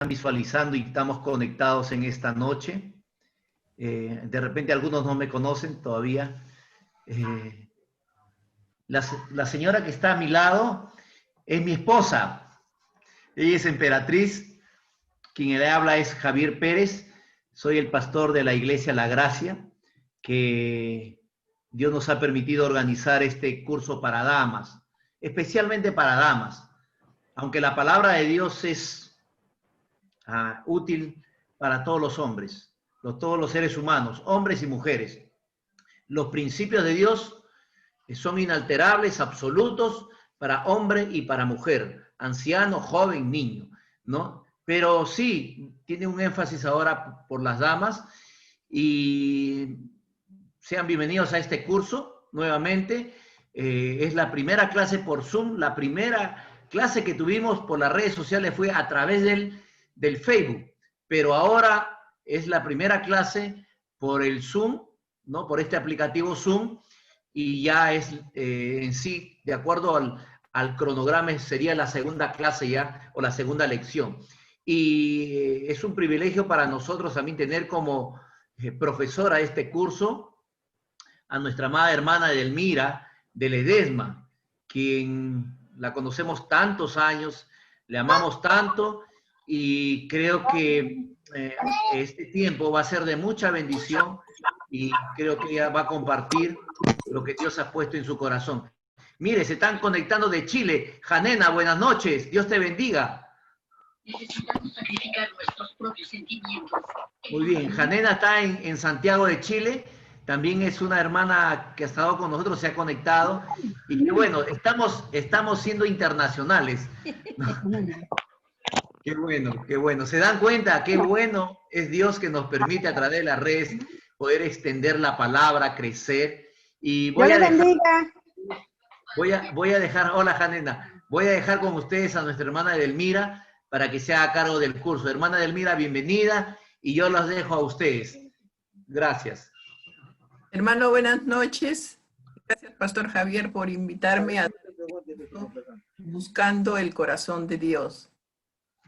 visualizando y estamos conectados en esta noche. De repente algunos no me conocen todavía. La señora que está a mi lado es mi esposa. Ella es Emperatriz. Quien le habla es Javier Pérez. Soy el pastor de la Iglesia La Gracia, que Dios nos ha permitido organizar este curso para damas, especialmente para damas, aunque la palabra de Dios es útil para todos los hombres, todos los seres humanos, hombres y mujeres. Los principios de Dios son inalterables, absolutos, para hombre y para mujer, anciano, joven, niño, ¿no? Pero sí, tiene un énfasis ahora por las damas y sean bienvenidos a este curso nuevamente. Es la primera clase por Zoom, la primera clase que tuvimos por las redes sociales fue a través del Facebook, pero ahora es la primera clase por el Zoom, ¿no? Por este aplicativo Zoom, y ya es en sí, de acuerdo al cronograma, sería la segunda clase ya, o la segunda lección. Y es un privilegio para nosotros también tener como profesora este curso a nuestra amada hermana Edelmira de Ledesma, quien la conocemos tantos años, le amamos tanto y creo que este tiempo va a ser de mucha bendición y creo que ella va a compartir lo que Dios ha puesto en su corazón. Mire, se están conectando de Chile. Janena, buenas noches. Dios te bendiga. Necesitamos sacrificar nuestros propios sentimientos. Muy bien, Janena está en Santiago de Chile. También es una hermana que ha estado con nosotros, se ha conectado. Y que bueno, estamos siendo internacionales. Qué bueno, qué bueno. ¿Se dan cuenta? Qué bueno es Dios que nos permite a través de las redes poder extender la palabra, crecer. Y voy a dejar, hola Janena, voy a dejar con ustedes a nuestra hermana Edelmira para que se haga cargo del curso. Hermana Edelmira, bienvenida y yo los dejo a ustedes. Gracias. Hermano, buenas noches. Gracias, Pastor Javier, por invitarme a Buscando el Corazón de Dios.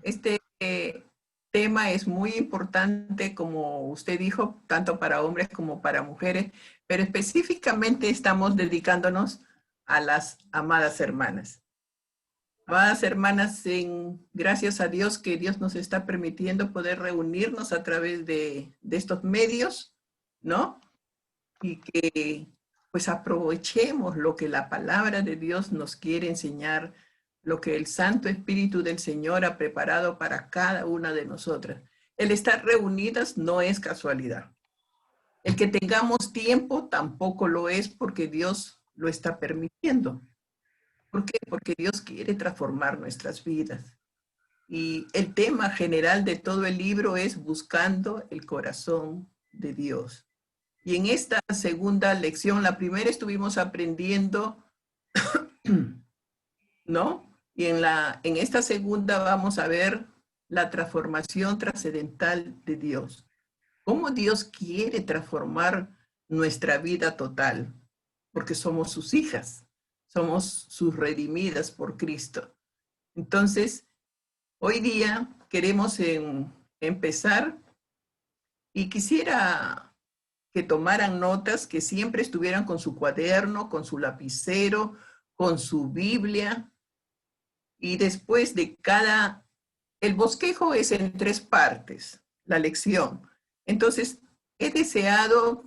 Este tema es muy importante, como usted dijo, tanto para hombres como para mujeres, pero específicamente estamos dedicándonos a las amadas hermanas. Amadas hermanas, gracias a Dios que Dios nos está permitiendo poder reunirnos a través de estos medios, ¿no? Y que pues aprovechemos lo que la palabra de Dios nos quiere enseñar, lo que el Santo Espíritu del Señor ha preparado para cada una de nosotras. El estar reunidas no es casualidad. El que tengamos tiempo tampoco lo es porque Dios lo está permitiendo. ¿Por qué? Porque Dios quiere transformar nuestras vidas. Y el tema general de todo el libro es buscando el corazón de Dios. Y en esta segunda lección, la primera estuvimos aprendiendo, ¿no? Y en esta segunda vamos a ver la transformación trascendental de Dios. ¿Cómo Dios quiere transformar nuestra vida total? Porque somos sus hijas, somos sus redimidas por Cristo. Entonces, hoy día queremos empezar y quisiera que tomaran notas, que siempre estuvieran con su cuaderno, con su lapicero, con su Biblia. Y después de el bosquejo es en 3 partes, la lección. Entonces, he deseado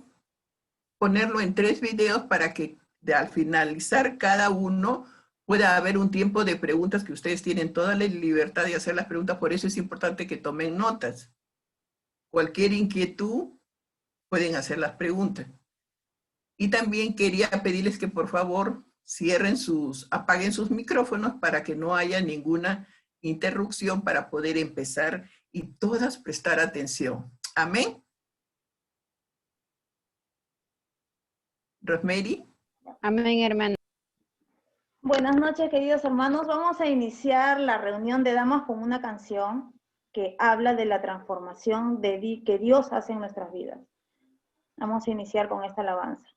ponerlo en 3 videos para que al finalizar cada uno pueda haber un tiempo de preguntas que ustedes tienen toda la libertad de hacer las preguntas. Por eso es importante que tomen notas. Cualquier inquietud, pueden hacer las preguntas. Y también quería pedirles que por favor apaguen sus micrófonos para que no haya ninguna interrupción para poder empezar y todas prestar atención. Amén. Rosemary. Amén, hermano. Buenas noches, queridos hermanos. Vamos a iniciar la reunión de damas con una canción que habla de la transformación que Dios hace en nuestras vidas. Vamos a iniciar con esta alabanza.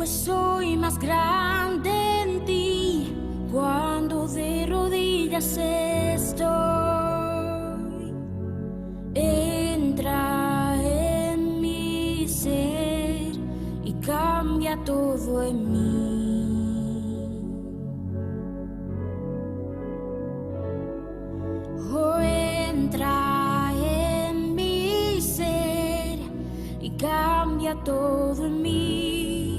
pues soy más grande en ti cuando de rodillas estoy. Entra en mi ser y cambia todo en mí. Oh, entra en mi ser y cambia todo en mí.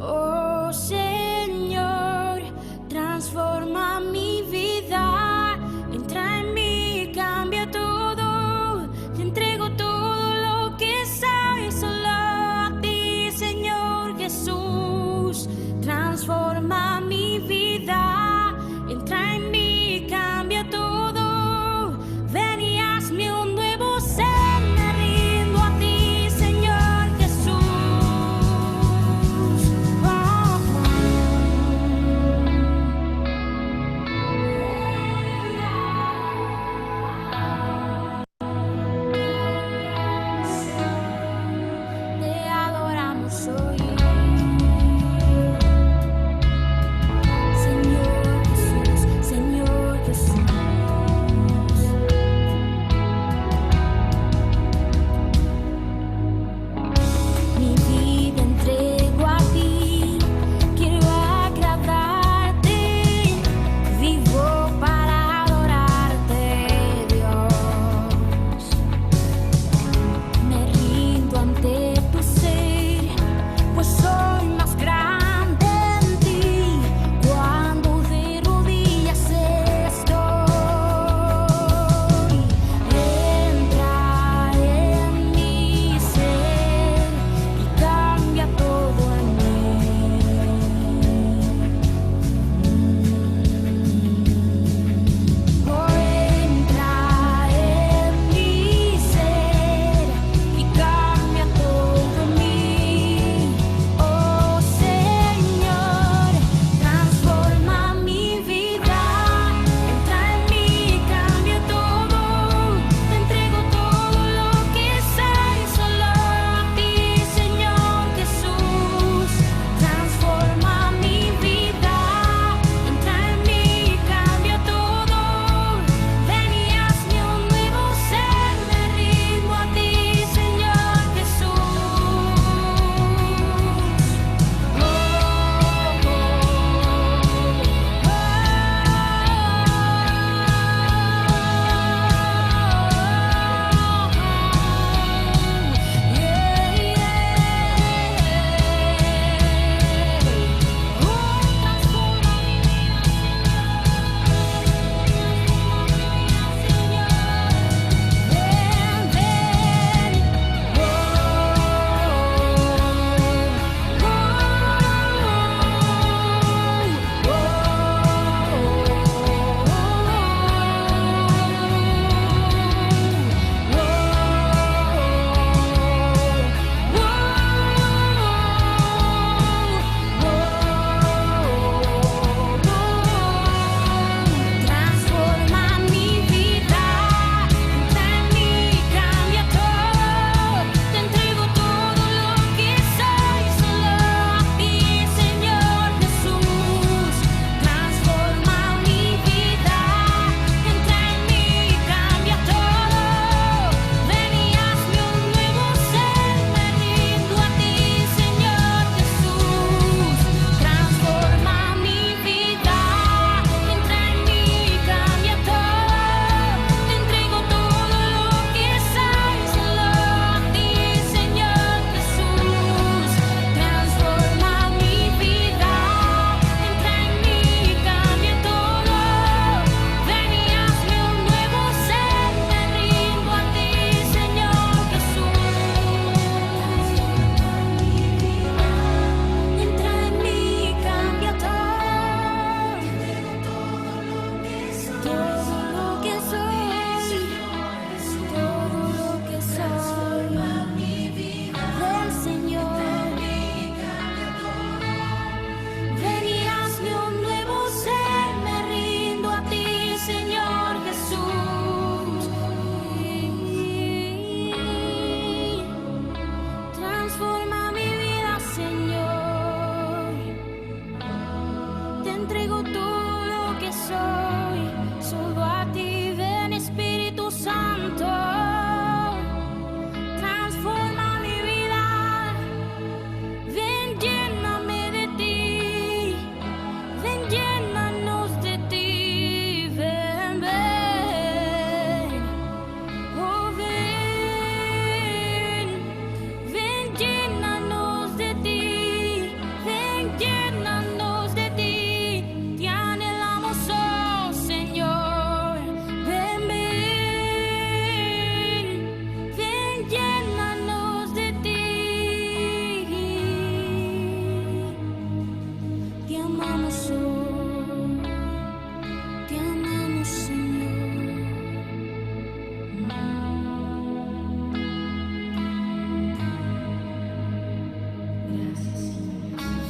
Oh Señor, transforma mi vida, entra en mí, cambia todo, te entrego todo lo que soy, solo a ti, Señor Jesús. Transforma mi vida, entra en mí, cambia todo, ven y hazme un nuevo ser, me rindo a ti, Señor Jesús. entrego todo lo que soy, solo a ti. Ven Espíritu Santo, transforma mi vida. Ven, lléname de ti, ven, llénanos de ti. Ven, ven, oh ven, ven, llénanos de ti, ven, llénanos de ti. Te anhelamos, oh Señor. Ven, ven, llénanos de ti. Te amamos, oh, te amamos, Señor. Gracias, Señor Jesús.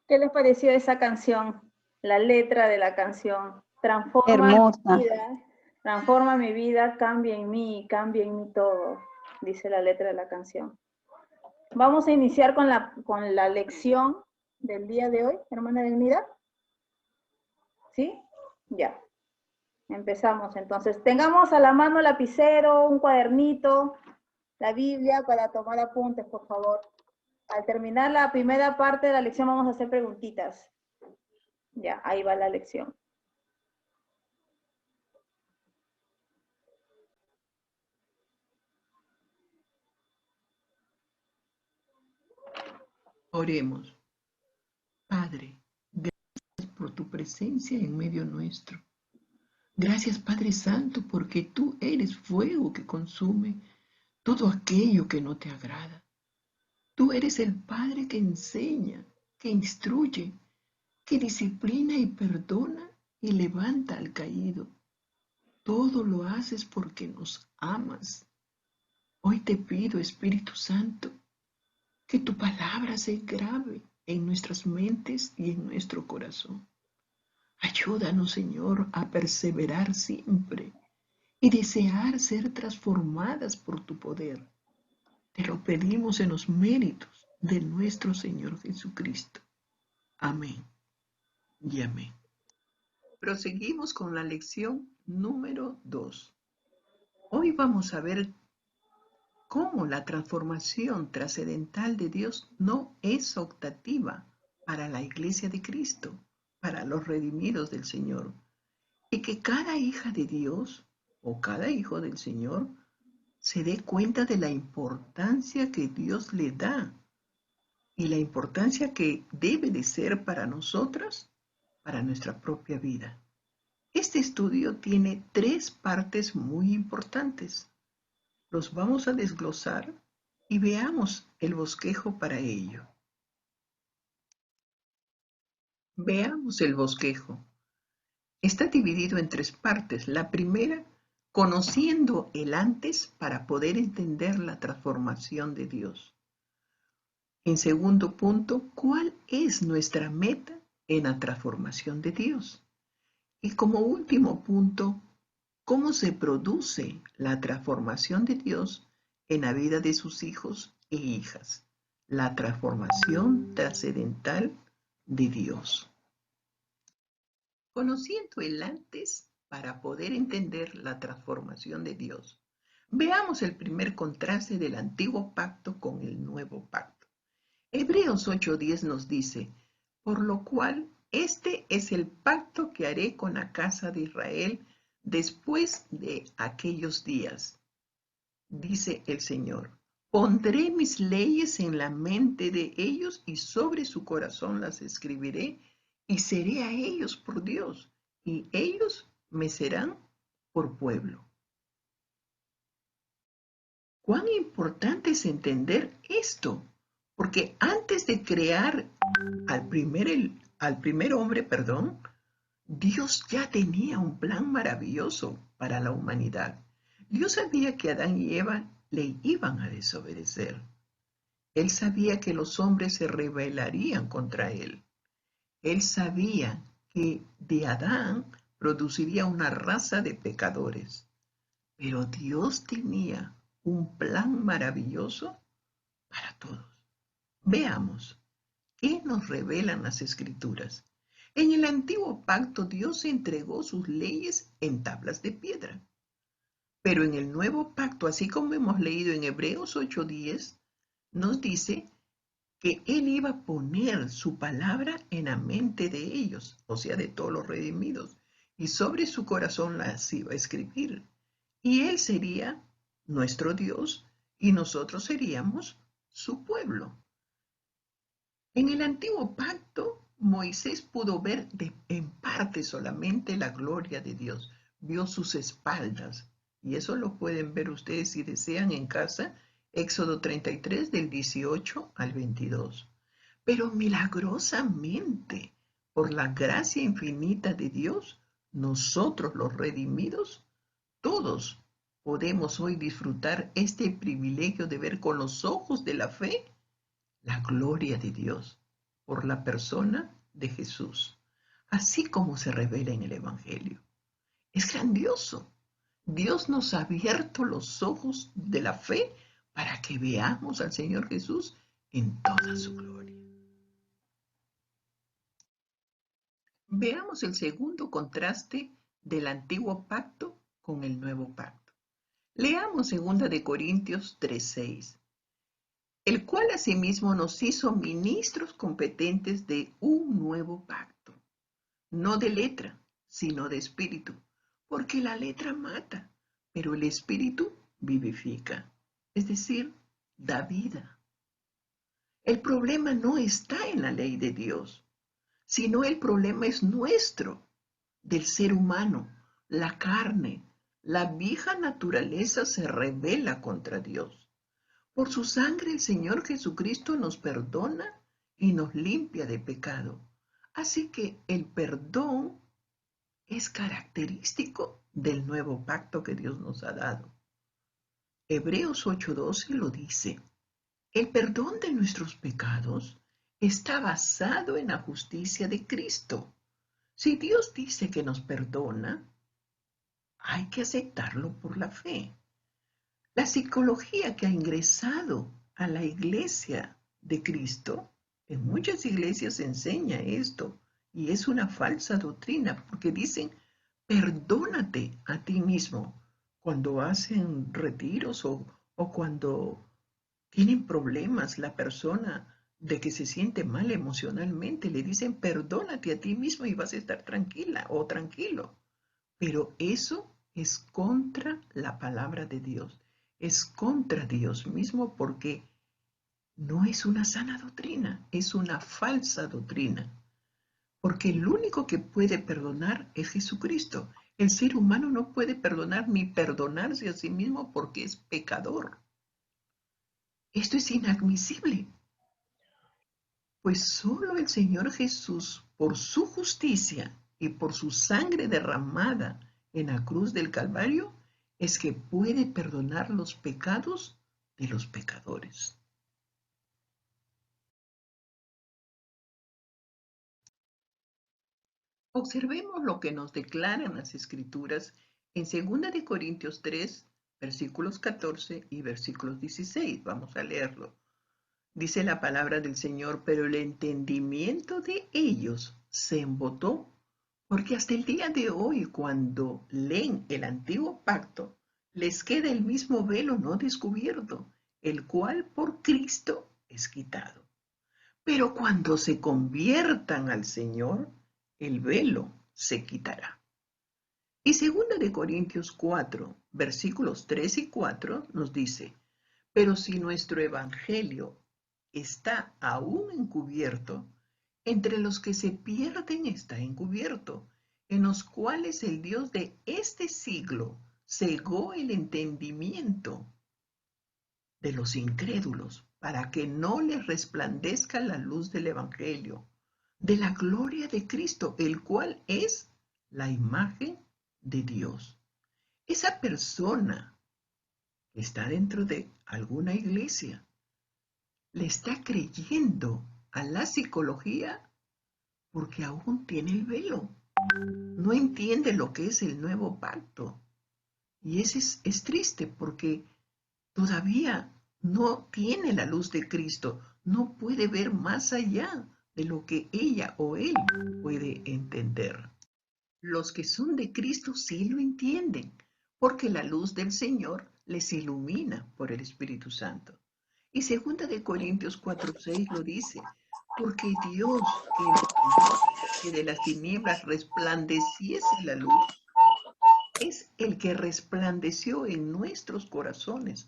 ¿Qué les pareció esa canción? La letra de la canción. Transforma Hermosa. mi vida, transforma mi vida, cambia en mí todo, dice la letra de la canción. Vamos a iniciar con la lección del día de hoy, hermana Edelmira. ¿Sí? Ya. Empezamos entonces. Tengamos a la mano lapicero, un cuadernito, la Biblia para tomar apuntes, por favor. Al terminar la primera parte de la lección vamos a hacer preguntitas. Ya, ahí va la lección. Oremos. Padre, gracias por tu presencia en medio nuestro. Gracias, Padre Santo, porque tú eres fuego que consume todo aquello que no te agrada. Tú eres el Padre que enseña, que instruye, que disciplina y perdona y levanta al caído. Todo lo haces porque nos amas. Hoy te pido, Espíritu Santo, que tu palabra se grabe en nuestras mentes y en nuestro corazón. Ayúdanos, Señor, a perseverar siempre y desear ser transformadas por tu poder. Te lo pedimos en los méritos de nuestro Señor Jesucristo. Amén y amén. Proseguimos con la lección número 2. Hoy vamos a ver cómo la transformación trascendental de Dios no es optativa para la Iglesia de Cristo, para los redimidos del Señor, y que cada hija de Dios o cada hijo del Señor se dé cuenta de la importancia que Dios le da y la importancia que debe de ser para nosotras, para nuestra propia vida. Este estudio tiene 3 partes muy importantes. Los vamos a desglosar y veamos el bosquejo para ello. Veamos el bosquejo. Está dividido en 3 partes. La primera, conociendo el antes para poder entender la transformación de Dios. En segundo punto, ¿cuál es nuestra meta en la transformación de Dios? Y como último punto, ¿cómo se produce la transformación de Dios en la vida de sus hijos e hijas? La transformación trascendental de Dios. Conociendo el antes para poder entender la transformación de Dios, veamos el primer contraste del antiguo pacto con el nuevo pacto. Hebreos 8:10 nos dice, por lo cual este es el pacto que haré con la casa de Israel después de aquellos días, dice el Señor. Pondré mis leyes en la mente de ellos y sobre su corazón las escribiré y seré a ellos por Dios y ellos me serán por pueblo. ¿Cuán importante es entender esto? Porque antes de crear al primer hombre, Dios ya tenía un plan maravilloso para la humanidad. Dios sabía que Adán y Eva le iban a desobedecer. Él sabía que los hombres se rebelarían contra él. Él sabía que de Adán produciría una raza de pecadores. Pero Dios tenía un plan maravilloso para todos. Veamos, ¿qué nos revelan las Escrituras? En el antiguo pacto Dios entregó sus leyes en tablas de piedra. Pero en el nuevo pacto, así como hemos leído en Hebreos 8:10, nos dice que Él iba a poner su palabra en la mente de ellos, o sea, de todos los redimidos, y sobre su corazón las iba a escribir. Y Él sería nuestro Dios y nosotros seríamos su pueblo. En el antiguo pacto, Moisés pudo ver en parte solamente la gloria de Dios, vio sus espaldas, y eso lo pueden ver ustedes si desean en casa, Éxodo 33 del 18 al 22. Pero milagrosamente, por la gracia infinita de Dios, nosotros los redimidos, todos podemos hoy disfrutar este privilegio de ver con los ojos de la fe la gloria de Dios por la persona de Jesús, así como se revela en el Evangelio. Es grandioso. Dios nos ha abierto los ojos de la fe para que veamos al Señor Jesús en toda su gloria. Veamos el segundo contraste del antiguo pacto con el nuevo pacto. Leamos 2 Corintios 3:6. El cual asimismo nos hizo ministros competentes de un nuevo pacto, no de letra, sino de espíritu, porque la letra mata, pero el espíritu vivifica, es decir, da vida. El problema no está en la ley de Dios, sino el problema es nuestro, del ser humano, la carne. La vieja naturaleza se rebela contra Dios. Por su sangre el Señor Jesucristo nos perdona y nos limpia de pecado. Así que el perdón es característico del nuevo pacto que Dios nos ha dado. Hebreos 8:12 lo dice. El perdón de nuestros pecados está basado en la justicia de Cristo. Si Dios dice que nos perdona, hay que aceptarlo por la fe. La psicología que ha ingresado a la iglesia de Cristo, en muchas iglesias enseña esto, y es una falsa doctrina, porque dicen, perdónate a ti mismo cuando hacen retiros o cuando tienen problemas la persona de que se siente mal emocionalmente, le dicen, perdónate a ti mismo y vas a estar tranquila o tranquilo. Pero eso es contra la palabra de Dios. Es contra Dios mismo porque no es una sana doctrina, es una falsa doctrina. Porque el único que puede perdonar es Jesucristo. El ser humano no puede perdonar ni perdonarse a sí mismo porque es pecador. Esto es inadmisible. Pues solo el Señor Jesús, por su justicia y por su sangre derramada en la cruz del Calvario, es que puede perdonar los pecados de los pecadores. Observemos lo que nos declaran las Escrituras en 2 Corintios 3, versículos 14 y versículos 16. Vamos a leerlo. Dice la palabra del Señor, pero el entendimiento de ellos se embotó, porque hasta el día de hoy, cuando leen el antiguo pacto, les queda el mismo velo no descubierto, el cual por Cristo es quitado. Pero cuando se conviertan al Señor, el velo se quitará. Y 2 Corintios 4, versículos 3 y 4 nos dice, pero si nuestro evangelio está aún encubierto, entre los que se pierden está encubierto, en los cuales el Dios de este siglo cegó el entendimiento de los incrédulos, para que no les resplandezca la luz del Evangelio, de la gloria de Cristo, el cual es la imagen de Dios. Esa persona está dentro de alguna iglesia, le está creyendo a la psicología porque aún tiene el velo. No entiende lo que es el nuevo pacto. Y eso es triste porque todavía no tiene la luz de Cristo, no puede ver más allá de lo que ella o él puede entender. Los que son de Cristo sí lo entienden, porque la luz del Señor les ilumina por el Espíritu Santo. Y 2 Corintios 4:6 lo dice, porque Dios que de las tinieblas resplandeciese la luz, es el que resplandeció en nuestros corazones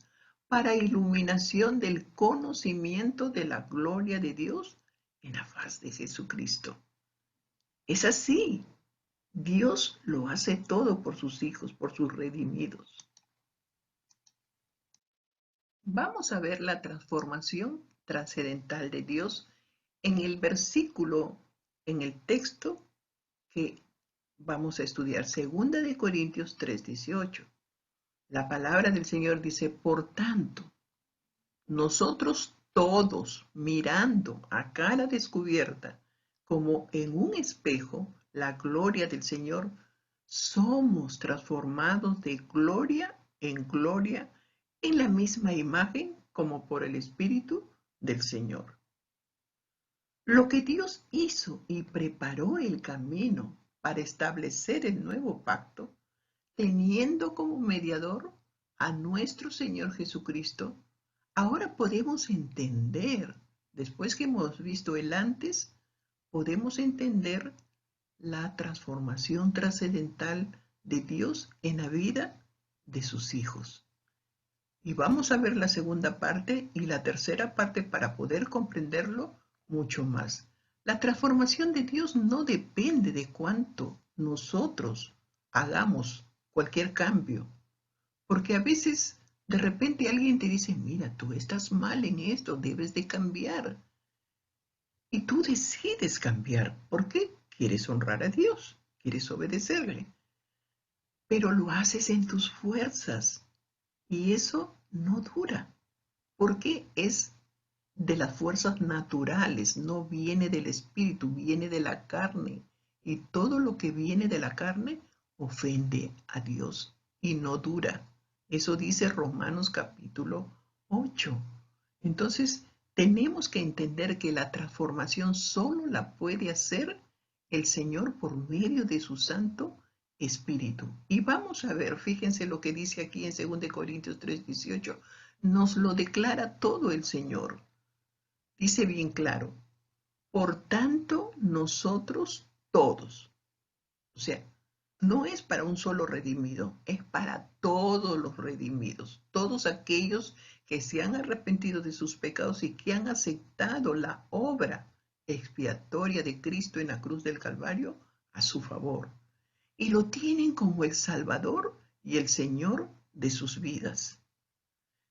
para iluminación del conocimiento de la gloria de Dios en la faz de Jesucristo. Es así. Dios lo hace todo por sus hijos, por sus redimidos. Vamos a ver la transformación trascendental de Dios en el versículo, en el texto que vamos a estudiar, 2 Corintios 3:18. La palabra del Señor dice, por tanto, nosotros todos, mirando a cara descubierta, como en un espejo, la gloria del Señor, somos transformados de gloria en la misma imagen como por el Espíritu del Señor. Lo que Dios hizo y preparó el camino para establecer el nuevo pacto, teniendo como mediador a nuestro Señor Jesucristo, ahora podemos entender, después que hemos visto el antes, podemos entender la transformación trascendental de Dios en la vida de sus hijos. Y vamos a ver la segunda parte y la tercera parte para poder comprenderlo mucho más. La transformación de Dios no depende de cuánto nosotros hagamos cualquier cambio, porque a veces de repente alguien te dice, mira, tú estás mal en esto, debes de cambiar. Y tú decides cambiar. ¿Por qué? Quieres honrar a Dios, quieres obedecerle. Pero lo haces en tus fuerzas y eso no dura, porque es de las fuerzas naturales, no viene del espíritu, viene de la carne. Y todo lo que viene de la carne ofende a Dios y no dura. Eso dice Romanos capítulo 8. Entonces, tenemos que entender que la transformación solo la puede hacer el Señor por medio de su Santo Espíritu. Y vamos a ver, fíjense lo que dice aquí en 2 Corintios 3:18. Nos lo declara todo el Señor. Dice bien claro, por tanto nosotros todos, o sea, no es para un solo redimido, es para todos los redimidos, todos aquellos que se han arrepentido de sus pecados y que han aceptado la obra expiatoria de Cristo en la cruz del Calvario a su favor. Y lo tienen como el Salvador y el Señor de sus vidas.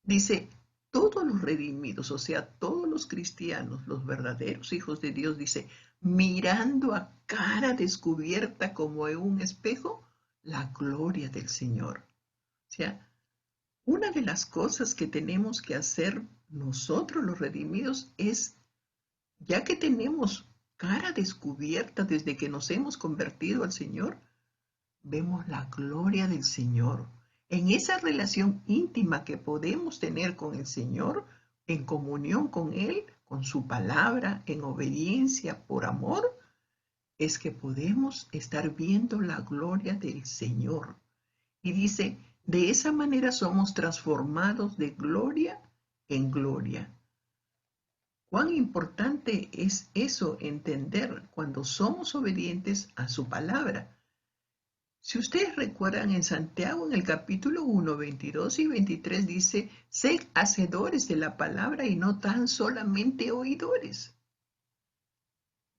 Dice, todos los redimidos, o sea, todos los cristianos, los verdaderos hijos de Dios, dice, mirando a cara descubierta como en un espejo, la gloria del Señor. O sea, una de las cosas que tenemos que hacer nosotros los redimidos es, ya que tenemos cara descubierta desde que nos hemos convertido al Señor, vemos la gloria del Señor. En esa relación íntima que podemos tener con el Señor, en comunión con Él, con su palabra, en obediencia, por amor, es que podemos estar viendo la gloria del Señor. Y dice, de esa manera somos transformados de gloria en gloria. Cuán importante es eso entender cuando somos obedientes a su palabra. Si ustedes recuerdan en Santiago, en el capítulo 1, 22 y 23 dice, sed hacedores de la palabra y no tan solamente oidores.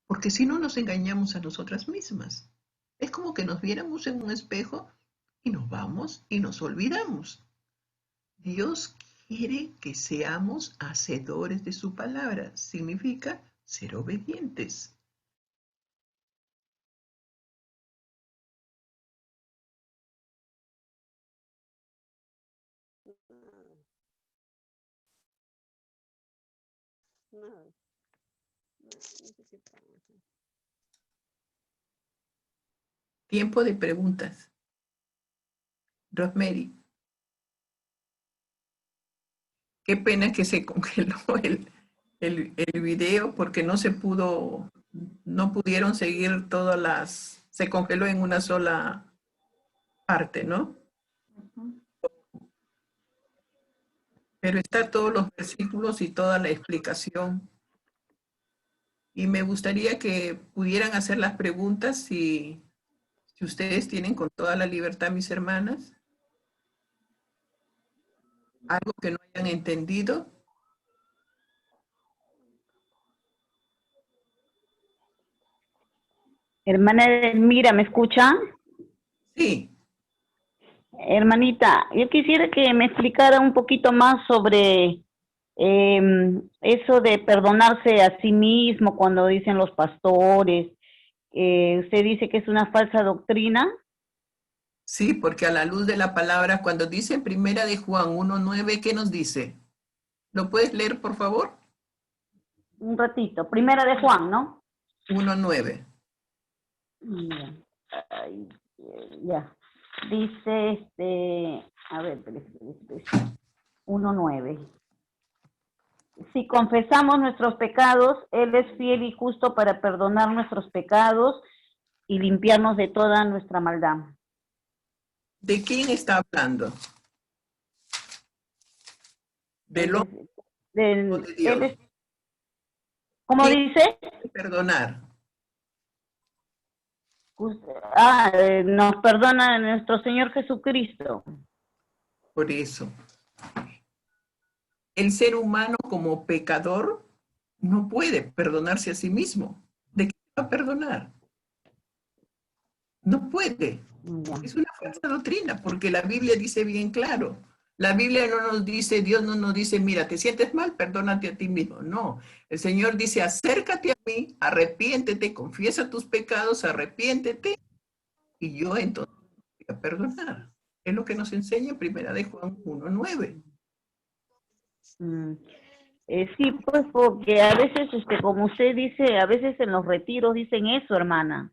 Porque si no nos engañamos a nosotras mismas. Es como que nos viéramos en un espejo y nos vamos y nos olvidamos. Dios quiere que seamos hacedores de su palabra. Significa ser obedientes. Nada. No sé qué pasa. Tiempo de preguntas. Rosemary. Qué pena que se congeló el video porque no se pudo, no pudieron seguir todas las, se congeló en una sola parte, ¿no? Ujú. Pero está todos los versículos y toda la explicación. Y me gustaría que pudieran hacer las preguntas si ustedes tienen con toda la libertad, mis hermanas. Algo que no hayan entendido. Hermana Elmira, ¿me escucha? Sí. Hermanita, yo quisiera que me explicara un poquito más sobre eso de perdonarse a sí mismo cuando dicen los pastores. Usted dice que es una falsa doctrina. Sí, porque a la luz de la palabra, cuando dice en Primera de Juan 1:9, ¿qué nos dice? ¿Lo puedes leer, por favor? Un ratito. Primera de Juan, ¿no? 1:9. Ya. Ay, ya. Dice, a ver, 1:9. Si confesamos nuestros pecados, Él es fiel y justo para perdonar nuestros pecados y limpiarnos de toda nuestra maldad. ¿De quién está hablando? ¿Del hombre o de Dios? Él es, ¿cómo ¿Quién dice? puede perdonar? Nos perdona nuestro Señor Jesucristo. Por eso. El ser humano como pecador no puede perdonarse a sí mismo. ¿De qué va a perdonar? No puede. Ya. Es una falsa doctrina, porque la Biblia dice bien claro. La Biblia no nos dice, Dios no nos dice, mira, te sientes mal, perdónate a ti mismo. No, el Señor dice, acércate a mí, arrepiéntete, confiesa tus pecados, arrepiéntete, y yo entonces te voy a perdonar. Es lo que nos enseña en Primera de Juan 1:9. Sí, pues porque a veces, como usted dice, a veces en los retiros dicen eso, hermana.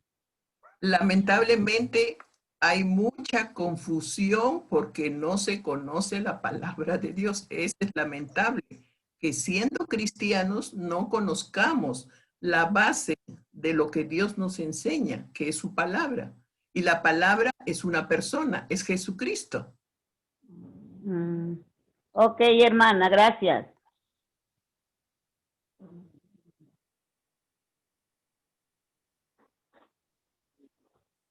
Lamentablemente hay mucha confusión porque no se conoce la palabra de Dios. Es lamentable que siendo cristianos no conozcamos la base de lo que Dios nos enseña, que es su palabra. Y la palabra es una persona, es Jesucristo. Ok, hermana, gracias.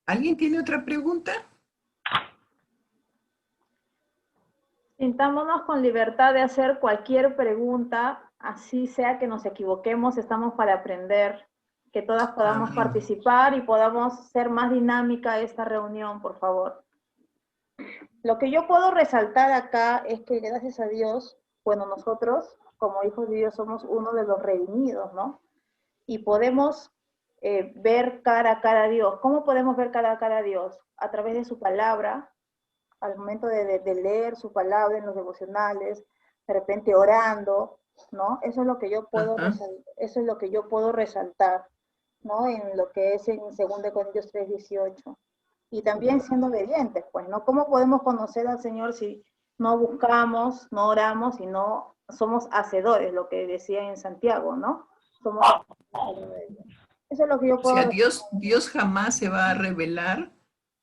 ¿Alguien tiene otra pregunta? Sintámonos con libertad de hacer cualquier pregunta, así sea que nos equivoquemos, estamos para aprender, que todas podamos Amén. participar y podamos ser más dinámica esta reunión, por favor. Lo que yo puedo resaltar acá es que gracias a Dios, bueno, nosotros como hijos de Dios somos uno de los redimidos, ¿no? Y podemos ver cara a cara a Dios. ¿Cómo podemos ver cara a cara a Dios? A través de su palabra, al momento de leer su palabra en los devocionales, de repente orando, ¿no? Eso es lo que yo puedo resaltar, eso es lo que yo puedo resaltar, ¿no? En lo que es en 2 Corintios 3:18. Y también siendo obedientes, pues, ¿no? ¿Cómo podemos conocer al Señor si no buscamos, no oramos y no somos hacedores, lo que decía en Santiago, ¿no? Somos hacedores. Eso es lo que yo O puedo sea, resaltar. Dios jamás se va a revelar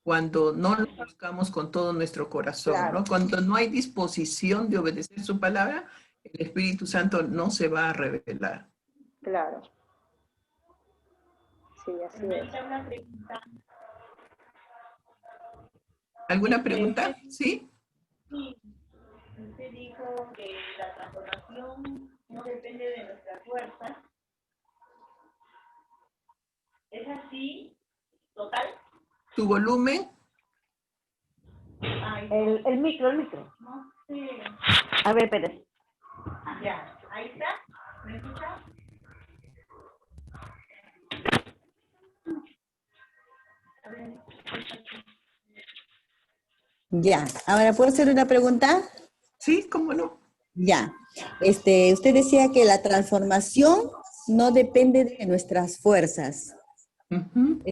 cuando no lo buscamos con todo nuestro corazón, Claro. ¿no? Cuando no hay disposición de obedecer su palabra, el Espíritu Santo no se va a revelar. Claro. Sí, así es. ¿Alguna pregunta? ¿Sí? Sí, usted dijo que la transformación no depende de nuestra fuerza. ¿Es así? ¿Total? ¿Tu volumen? Ay, El micro. no sé. A ver, espérate. Ya, ahí está. ¿Me escucha? Ya, ahora ¿puedo hacer una pregunta? Sí, cómo no. Ya. Usted decía que la transformación no depende de nuestras fuerzas. Ujú.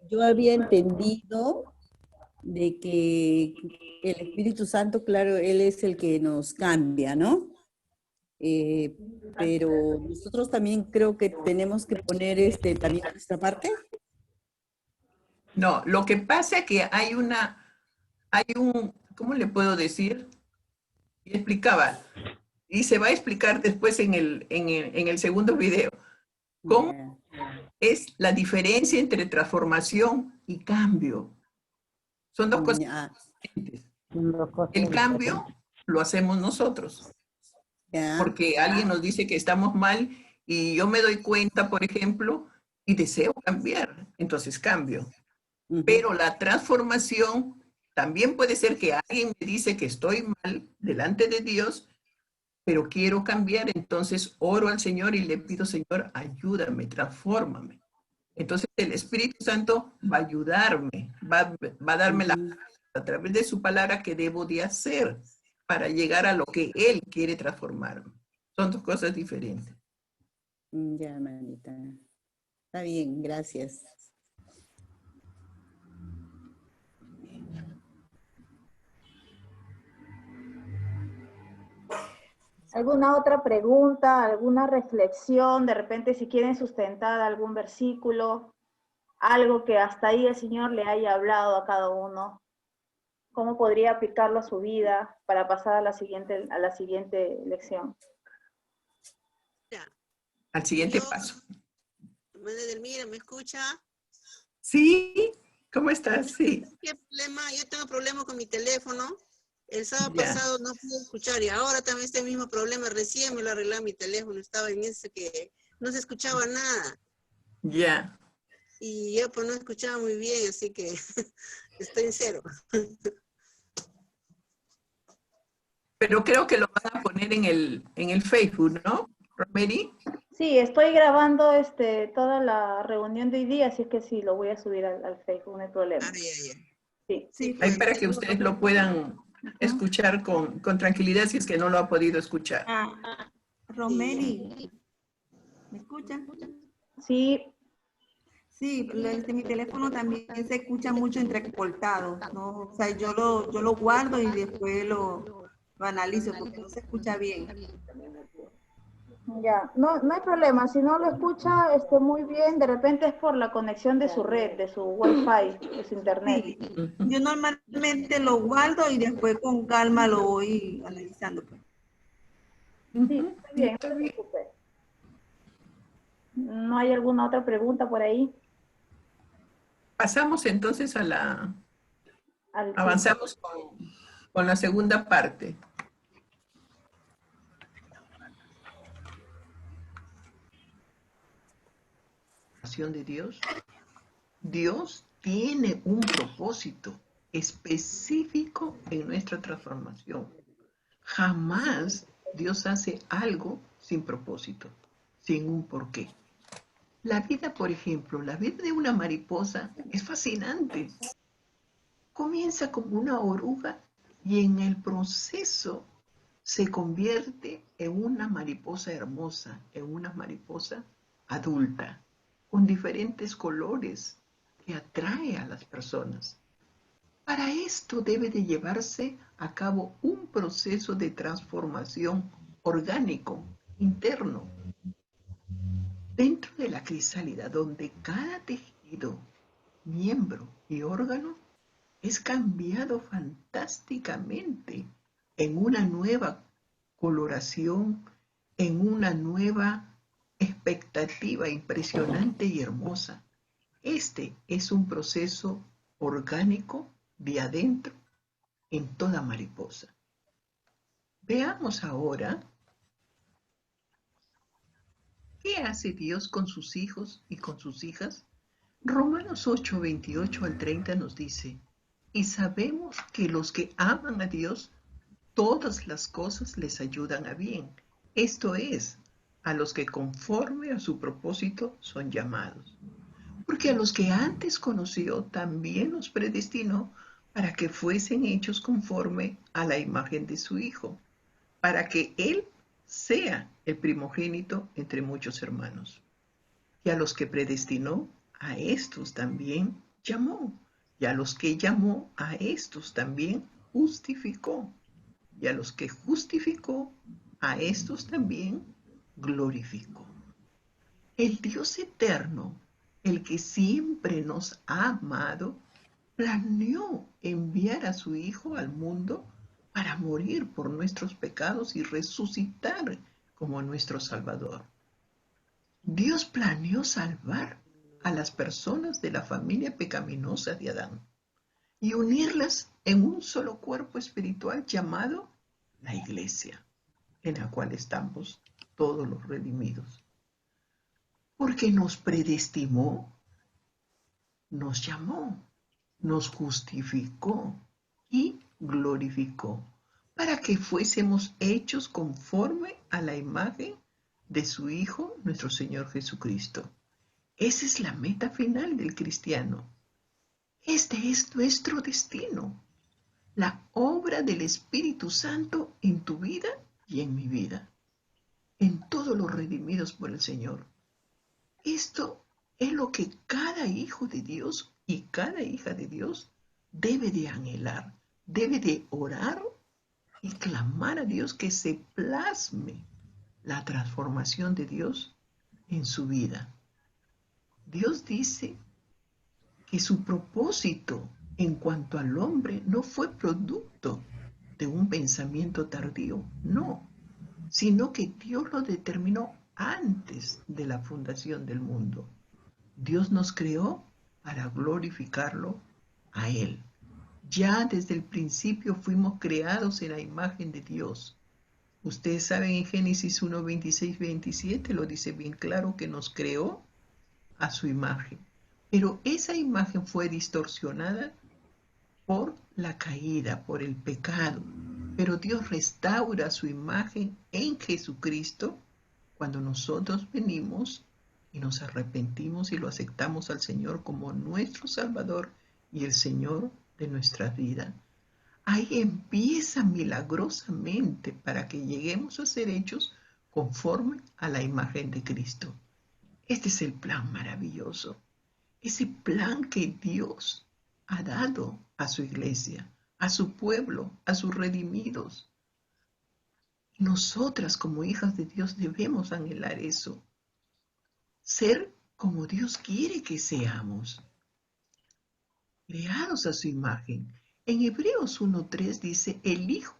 Yo había entendido de que el Espíritu Santo, claro, Él es el que nos cambia, ¿no? Pero nosotros también creo que tenemos que poner también nuestra parte. No, lo que pasa es que hay un, ¿cómo le puedo decir? Y explicaba, y se va a explicar después en el segundo video, cómo Ya, es la diferencia entre transformación y cambio. Son dos cosas ya, diferentes. Son dos cosas El diferentes. cambio lo hacemos nosotros, ya. porque alguien nos dice que estamos mal y yo me doy cuenta, por ejemplo, y deseo cambiar, entonces cambio. Ujú. Pero la transformación también puede ser que alguien me dice que estoy mal delante de Dios, pero quiero cambiar, entonces oro al Señor y le pido, Señor, ayúdame, transfórmame. Entonces el Espíritu Santo va a ayudarme, va a darme Ujú. a través de su palabra que debo de hacer para llegar a lo que Él quiere transformarme. Son dos cosas diferentes. Ya, manita. Está bien, gracias. ¿Alguna otra pregunta, alguna reflexión? De repente, si quieren sustentar algún versículo, algo que hasta ahí el Señor le haya hablado a cada uno. ¿Cómo podría aplicarlo a su vida para pasar a la siguiente lección? Ya, Al siguiente yo, paso. María Delmira, ¿me escucha? Sí, ¿cómo estás? Sí, ¿Qué problema? Yo tengo problema con mi teléfono. El sábado ya, pasado no pude escuchar y ahora también este mismo problema. Recién me lo arreglé mi teléfono. Estaba en ese que no se escuchaba nada. ya. Y yo pues no escuchaba muy bien, así que estoy en cero. Pero creo que lo van a poner en el Facebook, ¿no, Romery? Sí, estoy grabando toda la reunión de hoy día, así que sí, lo voy a subir al Facebook, no hay problema. Ah, ya. Sí. Sí, Ahí pues, para que ustedes lo puedan escuchar con tranquilidad si es que no lo ha podido escuchar. Romery, ¿me escuchan? Sí, Sí, mi teléfono también se escucha mucho entrecortado, ¿no? O sea, yo lo guardo y después lo analizo porque no se escucha bien. ya, no hay problema. Si no lo escucha muy bien, de repente es por la conexión de su red, de su wifi, de su internet. Sí, yo normalmente lo guardo y después con calma lo voy analizando, pues. Sí, está bien, no se preocupe. ¿No hay alguna otra pregunta por ahí? Pasamos entonces avanzamos con la segunda parte. De Dios. Dios tiene un propósito específico en nuestra transformación. Jamás Dios hace algo sin propósito, sin un porqué. La vida, por ejemplo, la vida de una mariposa es fascinante. Comienza como una oruga y en el proceso se convierte en una mariposa hermosa, en una mariposa adulta, con diferentes colores que atrae a las personas. Para esto debe de llevarse a cabo un proceso de transformación orgánico, interno, dentro de la crisálida, donde cada tejido, miembro y órgano es cambiado fantásticamente en una nueva coloración, en una nueva expectativa impresionante y hermosa. Este es un proceso orgánico de adentro en toda mariposa. Veamos ahora qué hace Dios con sus hijos y con sus hijas. Romanos 8, 28 al 30 nos dice, y sabemos que los que aman a Dios, todas las cosas les ayudan a bien. Esto es, a los que conforme a su propósito son llamados. Porque a los que antes conoció, también los predestinó para que fuesen hechos conforme a la imagen de su Hijo, para que Él sea el primogénito entre muchos hermanos. Y a los que predestinó, a estos también llamó. Y a los que llamó, a estos también justificó. Y a los que justificó, a estos también glorificó. El Dios eterno, el que siempre nos ha amado, planeó enviar a su Hijo al mundo para morir por nuestros pecados y resucitar como nuestro Salvador. Dios planeó salvar a las personas de la familia pecaminosa de Adán y unirlas en un solo cuerpo espiritual llamado la Iglesia, en la cual estamos todos los redimidos. Porque nos predestinó, nos llamó, nos justificó y glorificó para que fuésemos hechos conforme a la imagen de su Hijo, nuestro Señor Jesucristo. Esa es la meta final del cristiano. Este es nuestro destino, la obra del Espíritu Santo en tu vida y en mi vida, en todos los redimidos por el Señor. Esto es lo que cada hijo de Dios y cada hija de Dios debe de anhelar, debe de orar y clamar a Dios que se plasme la transformación de Dios en su vida. Dios dice que su propósito en cuanto al hombre no fue producto de un pensamiento tardío, no, sino que Dios lo determinó antes de la fundación del mundo. Dios nos creó para glorificarlo a Él. Ya desde el principio fuimos creados en la imagen de Dios. Ustedes saben en Génesis 1, 26, 27 lo dice bien claro que nos creó a su imagen. Pero esa imagen fue distorsionada por la caída, por el pecado. Pero Dios restaura su imagen en Jesucristo cuando nosotros venimos y nos arrepentimos y lo aceptamos al Señor como nuestro Salvador y el Señor de nuestra vida. Ahí empieza milagrosamente para que lleguemos a ser hechos conforme a la imagen de Cristo. Este es el plan maravilloso, ese plan que Dios ha dado a su iglesia, a su pueblo, a sus redimidos. Nosotras como hijas de Dios debemos anhelar eso, ser como Dios quiere que seamos, creados a su imagen. En Hebreos 1:3 dice, el Hijo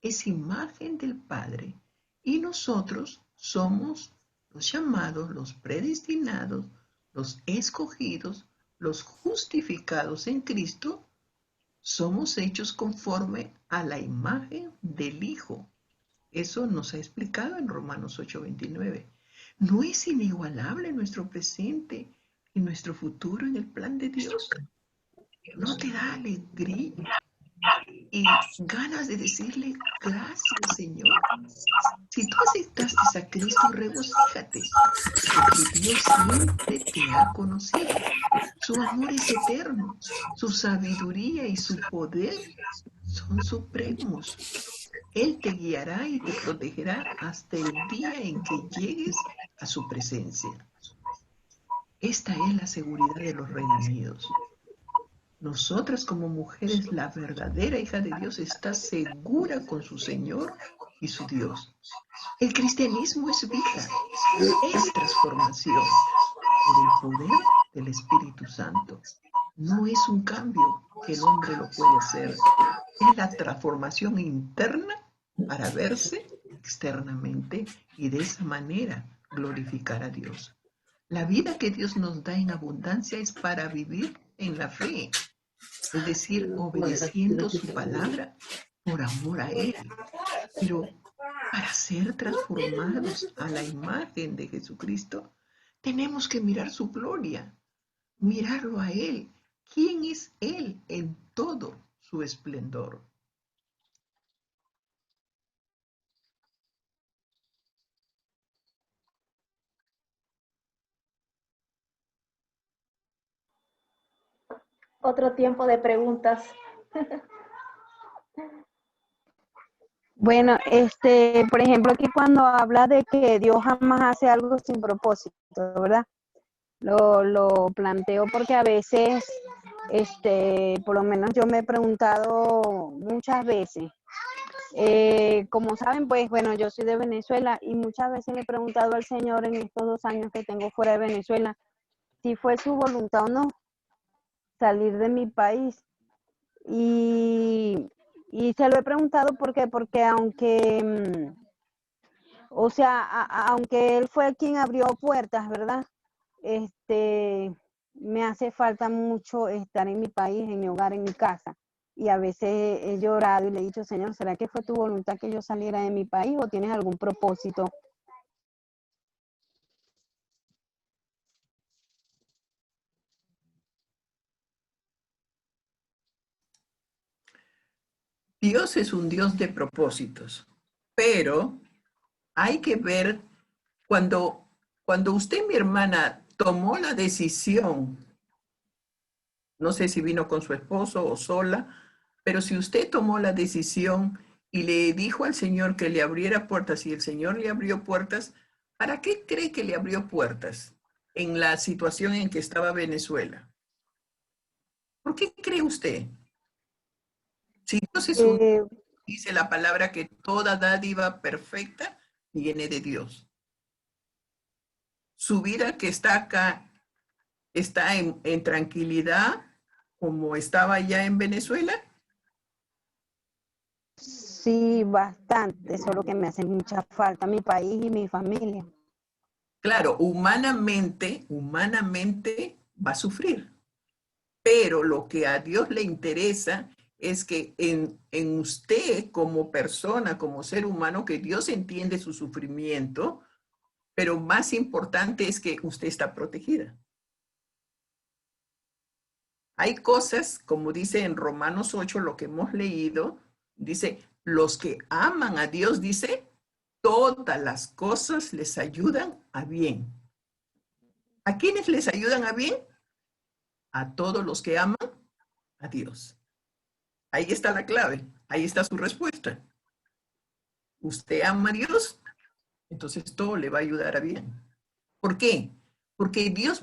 es imagen del Padre y nosotros somos los llamados, los predestinados, los escogidos, los justificados en Cristo, somos hechos conforme a la imagen del Hijo. Eso nos ha explicado en Romanos 8:29. ¿No es inigualable nuestro presente y nuestro futuro en el plan de Dios? ¿No te da alegría y ganas de decirle gracias, Señor? Si tú aceptaste a Cristo, regocíjate, porque Dios siempre te ha conocido. Su amor es eterno, su sabiduría y su poder son supremos. Él te guiará y te protegerá hasta el día en que llegues a su presencia. Esta es la seguridad de los redimidos. Nosotras como mujeres, la verdadera hija de Dios está segura con su Señor y su Dios. El cristianismo es vida, es transformación por el poder del Espíritu Santo. No es un cambio que el hombre lo puede hacer, es la transformación interna para verse externamente y de esa manera glorificar a Dios. La vida que Dios nos da en abundancia es para vivir en la fe, es decir, obedeciendo su palabra por amor a Él. Pero para ser transformados a la imagen de Jesucristo, tenemos que mirar su gloria, mirarlo a Él. ¿Quién es Él en todo su esplendor? Otro tiempo de preguntas. Bueno, por ejemplo, aquí cuando habla de que Dios jamás hace algo sin propósito, ¿verdad? Lo planteo porque a veces, por lo menos yo me he preguntado muchas veces, como saben, pues bueno, yo soy de Venezuela y muchas veces le he preguntado al Señor en estos 2 años que tengo fuera de Venezuela, si fue su voluntad o no salir de mi país. Y se lo he preguntado porque aunque, o sea, aunque él fue quien abrió puertas, ¿verdad? Me hace falta mucho estar en mi país, en mi hogar, en mi casa. Y a veces he llorado y le he dicho, Señor, ¿será que fue tu voluntad que yo saliera de mi país o tienes algún propósito? Dios es un Dios de propósitos, pero hay que ver cuando usted, mi hermana, tomó la decisión, no sé si vino con su esposo o sola, pero si usted tomó la decisión y le dijo al Señor que le abriera puertas y el Señor le abrió puertas, ¿para qué cree que le abrió puertas en la situación en que estaba Venezuela? ¿Por qué cree usted? Si Dios es un, dice la palabra que toda dádiva perfecta viene de Dios. Su vida que está acá está en tranquilidad como estaba ya en Venezuela. Sí, bastante, solo que me hace mucha falta mi país y mi familia. Claro, humanamente va a sufrir, pero lo que a Dios le interesa es que en usted como persona, como ser humano, que Dios entiende su sufrimiento, pero más importante es que usted está protegida. Hay cosas, como dice en Romanos 8, lo que hemos leído, dice, los que aman a Dios, dice, todas las cosas les ayudan a bien. ¿A quiénes les ayudan a bien? A todos los que aman a Dios. Ahí está la clave, ahí está su respuesta. Usted ama a Dios, entonces todo le va a ayudar a bien. ¿Por qué? Porque Dios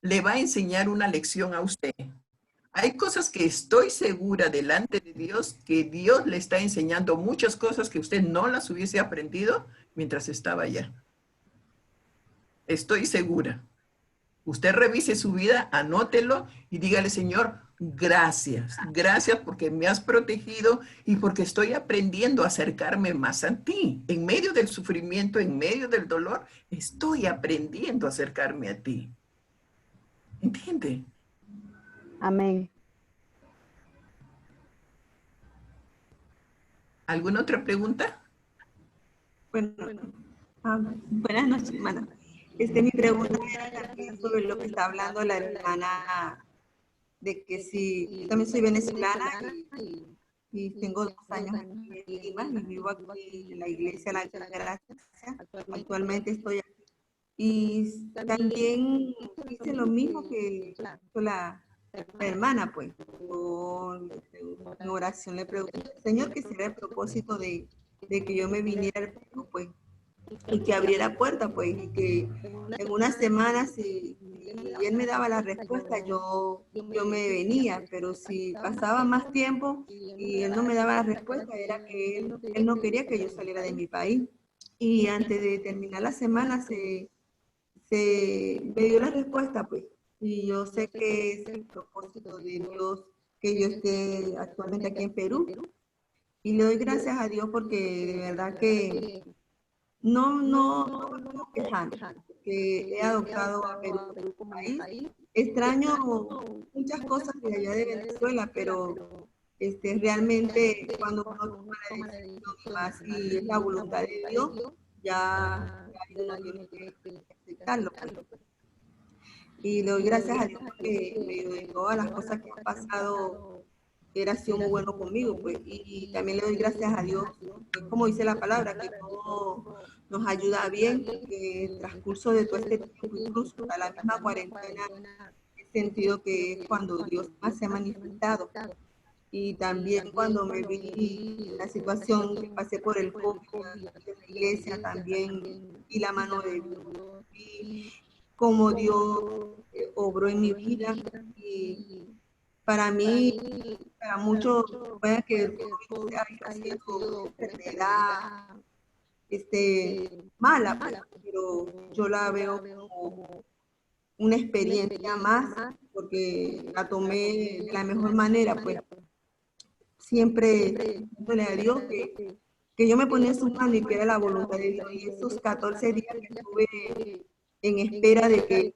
le va a enseñar una lección a usted. Hay cosas que estoy segura delante de Dios, que Dios le está enseñando muchas cosas que usted no las hubiese aprendido mientras estaba allá. Estoy segura. Usted revise su vida, anótelo y dígale, Señor, gracias. Gracias porque me has protegido y porque estoy aprendiendo a acercarme más a ti. En medio del sufrimiento, en medio del dolor, estoy aprendiendo a acercarme a ti. ¿Entiende? Amén. ¿Alguna otra pregunta? Bueno, buenas noches, hermana. Mi pregunta era también sobre lo que está hablando la hermana, de que si, yo también soy venezolana y tengo 2 años aquí en Lima y vivo aquí en la iglesia La Gracia. Actualmente estoy aquí. Y también hice lo mismo que la hermana, pues. En oración le pregunté, Señor, que será el propósito de que yo me viniera al Perú, pues, y que abriera puerta, pues, y que en unas semanas, si él me daba la respuesta, yo me venía, pero si pasaba más tiempo y él no me daba la respuesta, era que él no quería que yo saliera de mi país. Y antes de terminar la semana me dio la respuesta, pues, y yo sé que es el propósito de Dios que yo esté actualmente aquí en Perú, y le doy gracias a Dios porque de verdad que no me puedo quejar, que he adoptado a Perú como país. Extraño muchas cosas de allá de Venezuela, pero realmente cuando uno toma la decisión y más y es la voluntad de Dios, ya uno tiene que aceptarlo. Y le doy gracias a Dios porque en medio de todas las cosas que han pasado, Él ha sido muy bueno conmigo, pues, y también le doy gracias a Dios, pues, como dice la palabra, que todo nos ayuda bien, que el transcurso de todo este tiempo, incluso a la misma cuarentena, he sentido que es cuando Dios más se ha manifestado. Y también cuando me vi en la situación que pasé por el COVID de la iglesia, también vi la mano de Dios, vi cómo Dios obró en mi vida. Y para mí, para muchos, puede que el COVID haya sido enfermedad mala, pues, pero yo la veo como una experiencia más, porque la tomé de la mejor manera, pues siempre dándole a Dios que yo me ponía en sus manos y que era la voluntad de Dios. Y esos 14 días que estuve en espera de que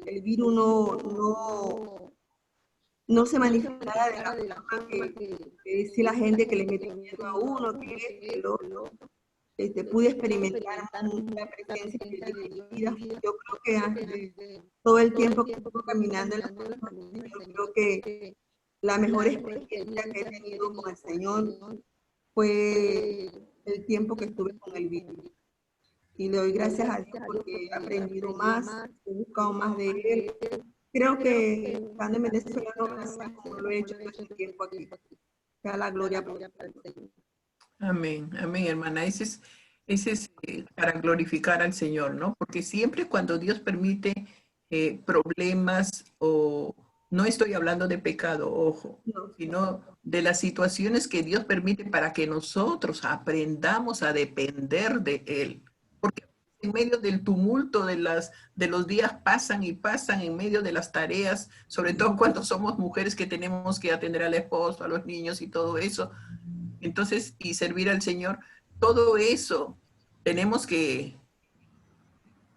el virus no se manifestara de la forma que dice la gente, que le mete miedo a uno, que esto, que lo otro. Pude experimentar la presencia de Dios en mi vida. Yo creo que todo el tiempo que estuve caminando en la cosas, yo creo que la mejor experiencia que he tenido con el Señor fue el tiempo que estuve con el virus. Y le doy gracias a Dios porque he aprendido más, he buscado más de Él. Creo que estando en Venezuela no voy a hacer como lo he hecho todo este tiempo aquí. Sea la gloria para el Señor. Amén, amén, hermana. Ese es para glorificar al Señor, ¿no? Porque siempre cuando Dios permite problemas, o no estoy hablando de pecado, ojo, sino de las situaciones que Dios permite para que nosotros aprendamos a depender de Él. Porque en medio del tumulto de los días pasan y pasan, en medio de las tareas, sobre todo cuando somos mujeres que tenemos que atender al esposo, a los niños y todo eso. Entonces, y servir al Señor, todo eso tenemos que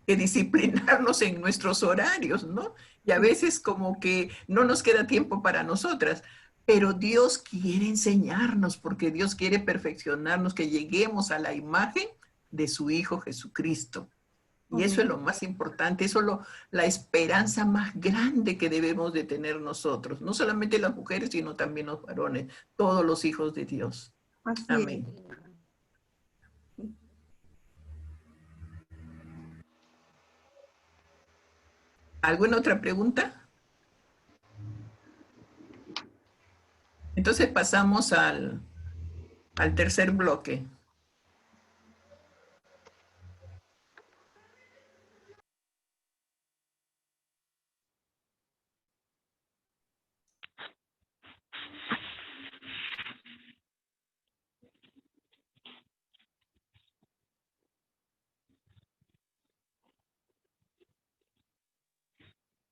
disciplinarnos en nuestros horarios, ¿no? Y a veces como que no nos queda tiempo para nosotras, pero Dios quiere enseñarnos, porque Dios quiere perfeccionarnos, que lleguemos a la imagen de su Hijo Jesucristo. Y eso es lo más importante, eso es la esperanza más grande que debemos de tener nosotros, no solamente las mujeres, sino también los varones, todos los hijos de Dios. Amén. ¿Alguna otra pregunta? Entonces pasamos al tercer bloque.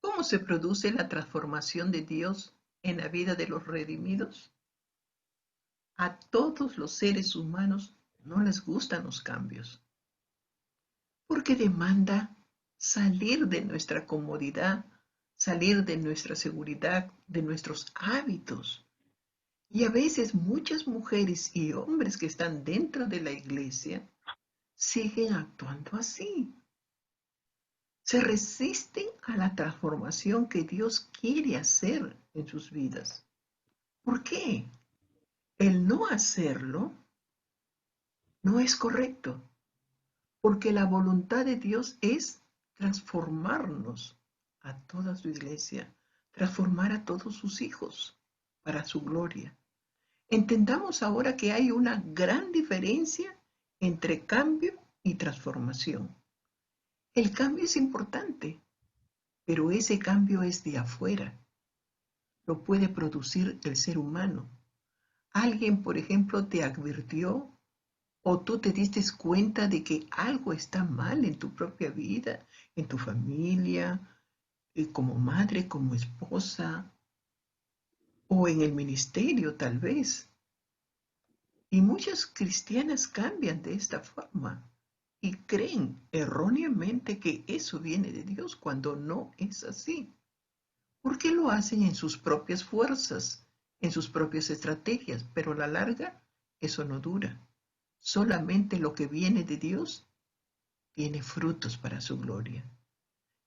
¿Cómo se produce la transformación de Dios en la vida de los redimidos? A todos los seres humanos no les gustan los cambios, porque demanda salir de nuestra comodidad, salir de nuestra seguridad, de nuestros hábitos. Y a veces muchas mujeres y hombres que están dentro de la iglesia siguen actuando así. Se resisten a la transformación que Dios quiere hacer en sus vidas. ¿Por qué? El no hacerlo no es correcto, porque la voluntad de Dios es transformarnos a toda su iglesia, transformar a todos sus hijos para su gloria. Entendamos ahora que hay una gran diferencia entre cambio y transformación. El cambio es importante, pero ese cambio es de afuera. Lo puede producir el ser humano. Alguien, por ejemplo, te advirtió o tú te diste cuenta de que algo está mal en tu propia vida, en tu familia, como madre, como esposa, o en el ministerio tal vez. Y muchas cristianas cambian de esta forma y creen erróneamente que eso viene de Dios cuando no es así. Porque lo hacen en sus propias fuerzas, en sus propias estrategias, pero a la larga eso no dura. Solamente lo que viene de Dios tiene frutos para su gloria.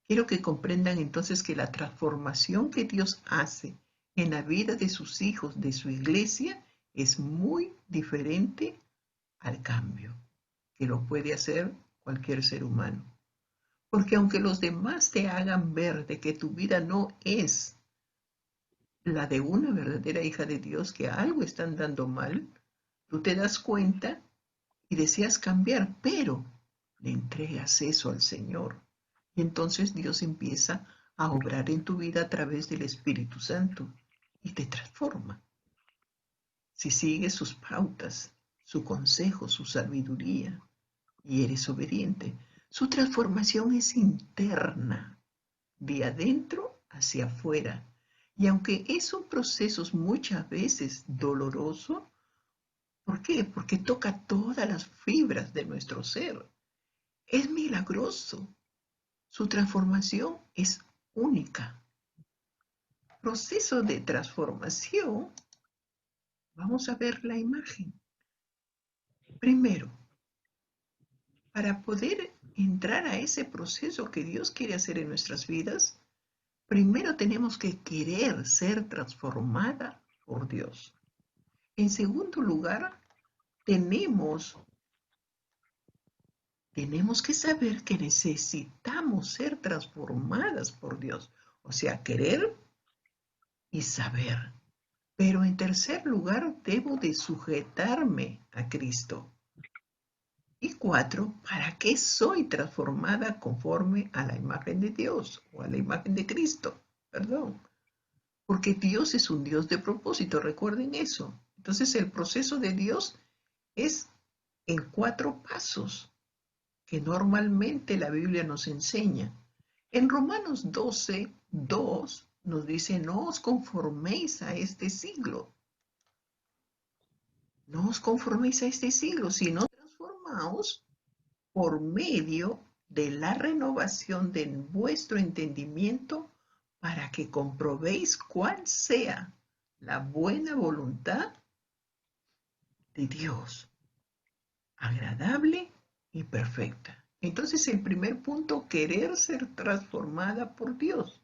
Quiero que comprendan entonces que la transformación que Dios hace en la vida de sus hijos, de su iglesia, es muy diferente al cambio que lo puede hacer cualquier ser humano. Porque aunque los demás te hagan ver de que tu vida no es la de una verdadera hija de Dios, que algo está andando mal, tú te das cuenta y deseas cambiar, pero le entregas eso al Señor. Y entonces Dios empieza a obrar en tu vida a través del Espíritu Santo y te transforma. Si sigues sus pautas, su consejo, su sabiduría y eres obediente, su transformación es interna, de adentro hacia afuera. Y aunque es un proceso muchas veces doloroso, ¿por qué? Porque toca todas las fibras de nuestro ser. Es milagroso. Su transformación es única. Proceso de transformación. Vamos a ver la imagen. Primero, para poder entrar a ese proceso que Dios quiere hacer en nuestras vidas, primero tenemos que querer ser transformada por Dios. En segundo lugar, tenemos que saber que necesitamos ser transformadas por Dios. O sea, querer y saber. Pero en tercer lugar, debo de sujetarme a Cristo. Y 4, ¿para qué soy transformada conforme a la imagen de Dios o a la imagen de Cristo? Perdón. Porque Dios es un Dios de propósito, recuerden eso. Entonces el proceso de Dios es en 4 pasos que normalmente la Biblia nos enseña. En Romanos 12:2 nos dice, no os conforméis a este siglo. No os conforméis a este siglo, sino transformaos por medio de la renovación de vuestro entendimiento para que comprobéis cuál sea la buena voluntad de Dios, agradable y perfecta. Entonces, el primer punto, querer ser transformada por Dios.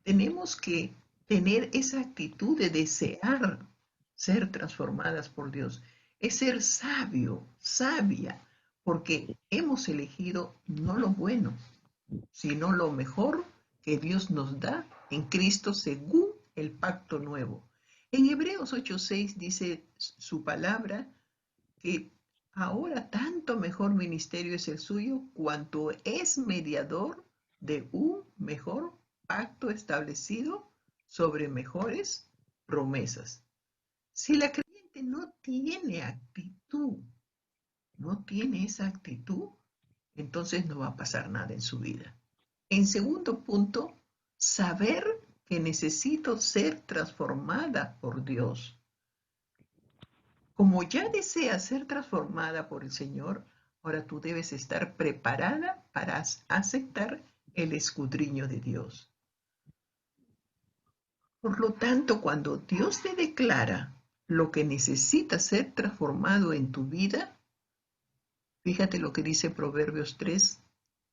Tenemos que tener esa actitud de desear ser transformadas por Dios. Es ser sabio, sabia, porque hemos elegido no lo bueno, sino lo mejor que Dios nos da en Cristo según el pacto nuevo. En Hebreos 8:6 dice su palabra que ahora tanto mejor ministerio es el suyo cuanto es mediador de un mejor pacto establecido sobre mejores promesas. Si la creyente no tiene actitud, no tiene esa actitud, entonces no va a pasar nada en su vida. En segundo punto, saber que necesito ser transformada por Dios. Como ya deseas ser transformada por el Señor, ahora tú debes estar preparada para aceptar el escudriño de Dios. Por lo tanto, cuando Dios te declara lo que necesita ser transformado en tu vida, fíjate lo que dice Proverbios 3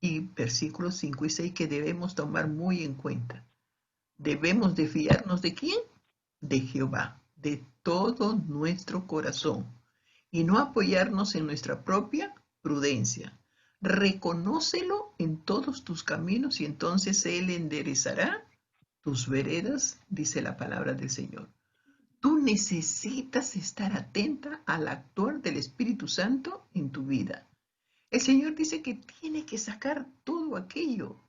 y versículos 5 y 6 que debemos tomar muy en cuenta. Debemos de fiarnos ¿de quién? De Jehová, de todo nuestro corazón, y no apoyarnos en nuestra propia prudencia. Reconócelo en todos tus caminos y entonces Él enderezará tus veredas, dice la palabra del Señor. Tú necesitas estar atenta al actuar del Espíritu Santo en tu vida. El Señor dice que tiene que sacar todo aquello